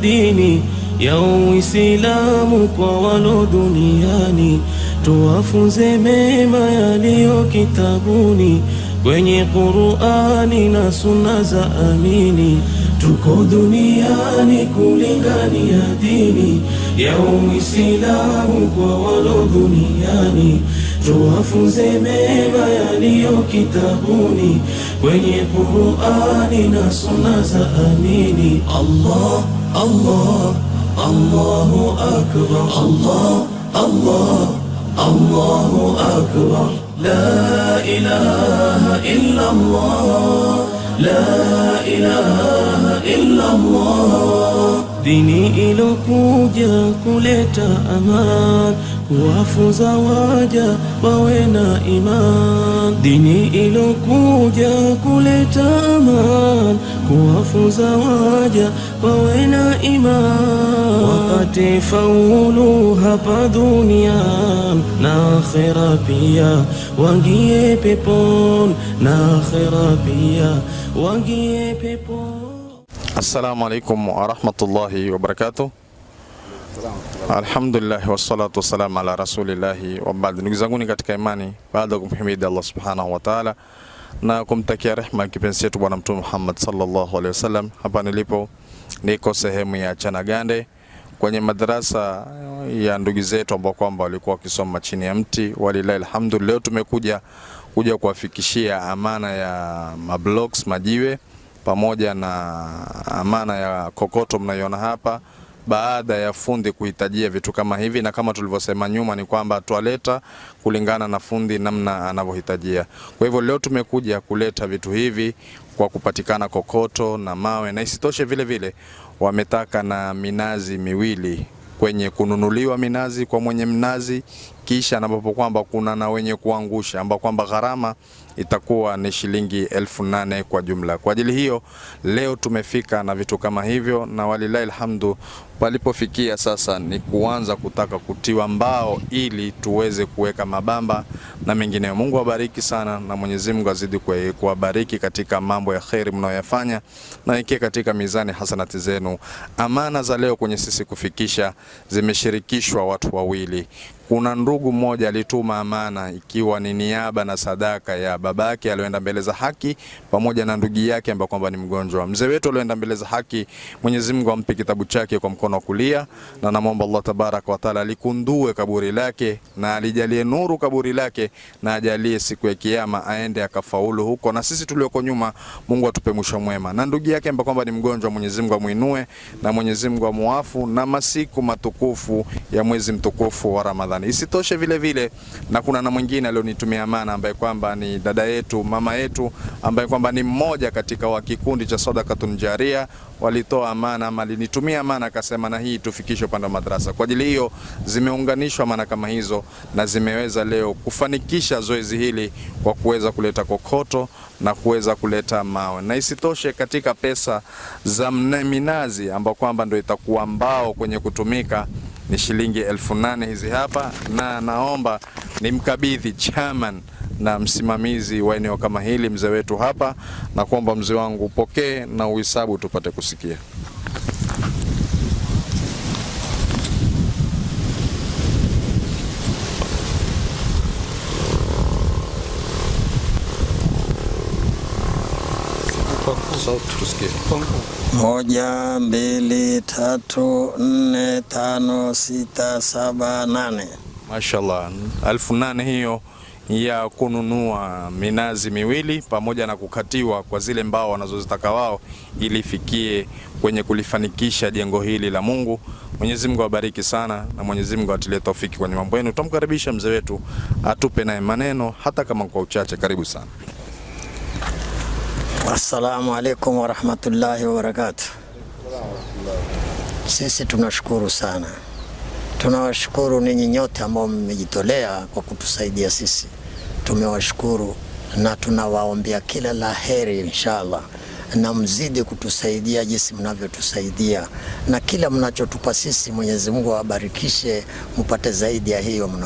dini ya Uislamu kwa walo duniani, tuwafunze mema yaliyo kitabuni, kwenye Qur'ani na sunna za amini. Tuko duniani kulingania dini ya Uislamu kwa walo duniani, tuwafunze mema yaliyo kitabuni, kwenye Qur'ani na sunna za amini. Allah Allah Allahu akbar, Allah Allah Allahu akbar, la ilaha illa Allah, la ilaha illa Allah. Dini ilokuja kuleta aman, kuwafunza waja wawe na iman. Dini ilokuja kuleta aman, kuwafunza waja wawe na iman, wapate faulu hapa dunia na akhera pia, wangie peponi na akhera pia, wangie peponi. Assalamu alaikum wa rahmatullahi wa barakatuh. Alhamdulillah wassalatu wassalamu ala rasulillahi wa baad. Ndugu zangu katika imani, baada ya kumhimidi Allah subhanahu wa ta'ala na kumtakia rehema kipenzi chetu bwana Mtume Muhammad sallallahu alaihi wasallam, hapa nilipo niko sehemu ya Chanagande kwenye madrasa ya ndugu zetu ambao kwamba walikuwa wakisoma chini ya mti. Walilahi alhamdulillah, leo tumekuja kuwafikishia amana ya mablocks, majiwe, pamoja na amana ya kokoto mnaiona hapa, baada ya fundi kuhitajia vitu kama hivi, na kama tulivyosema nyuma ni kwamba tualeta kulingana na fundi namna anavyohitajia. Kwa hivyo leo tumekuja kuleta vitu hivi kwa kupatikana kokoto na mawe, na isitoshe vile vile wametaka na minazi miwili kwenye kununuliwa minazi kwa mwenye mnazi, kisha ambapo kwamba kuna na wenye kuangusha, ambao kwamba gharama itakuwa ni shilingi 8,000 kwa jumla. Kwa ajili hiyo leo tumefika na vitu kama hivyo, na walilahi alhamdu, palipofikia sasa ni kuanza kutaka kutiwa mbao ili tuweze kuweka mabamba na mengineyo. Mungu awabariki sana, na Mwenyezi Mungu azidi kuwabariki katika mambo ya khairi mnayoyafanya, na ikie katika mizani hasanati zenu. Amana za leo kwenye sisi kufikisha zimeshirikishwa watu wawili. Kuna ndugu mmoja alituma amana ikiwa ni niaba na sadaka ya babake alioenda mbele za haki, pamoja na ndugu yake ambaye kwamba ni mgonjwa. Mzee wetu alioenda mbele za haki, Mwenyezi Mungu ampe kitabu chake kwa mkono wa kulia, na namuomba Allah tabaraka wa taala alikundue kaburi lake na alijalie nuru kaburi lake, na ajalie siku ya kiyama aende akafaulu huko, na sisi tulioko nyuma Mungu atupe mwisho mwema. Na ndugu yake ambaye kwamba ni mgonjwa, Mwenyezi Mungu amuinue na Mwenyezi Mungu amuafu na masiku matukufu ya mwezi mtukufu wa Ramadhani. Isitoshe vile vile, na kuna na mwingine alionitumia amana ambaye kwamba ni dada yetu, mama yetu, ambaye kwamba ni mmoja katika wa kikundi cha Sadaqatun Jaria. Walitoa amana, alinitumia amana akasema na hii tufikishe upande wa madrasa. Kwa ajili hiyo zimeunganishwa amana kama hizo, na zimeweza leo kufanikisha zoezi hili kwa kuweza kuleta kokoto na kuweza kuleta mawe. Na isitoshe katika pesa za minazi ambao kwamba ndio itakuwa mbao kwenye kutumika ni shilingi 8,000 hizi hapa, na naomba nimkabidhi chairman na msimamizi wa eneo kama hili mzee wetu hapa, na kuomba mzee wangu upokee na uhesabu tupate kusikia. Moja, mbili, tatu, nne, tano, sita, saba, nane. Mashallah, 8,000 hiyo ya kununua minazi miwili pamoja na kukatiwa kwa zile mbao wanazozitaka wao, ili fikie kwenye kulifanikisha jengo hili la Mungu. Mwenyezi Mungu awabariki sana, na Mwenyezi Mungu atilie taufiki kwenye mambo yenu. Tutamkaribisha mzee wetu atupe naye maneno hata kama kwa uchache. Karibu sana. Assalamu alaikum wa rahmatullahi wa barakatuh. Sisi tunashukuru sana. Tunawashukuru ninyi nyote ambao mmejitolea kwa kutusaidia sisi. Tumewashukuru na tunawaombea kila la heri inshallah, na mzidi kutusaidia jinsi mnavyotusaidia, na kila mnachotupa sisi Mwenyezi Mungu awabarikishe, mpate zaidi ya hiyo mnao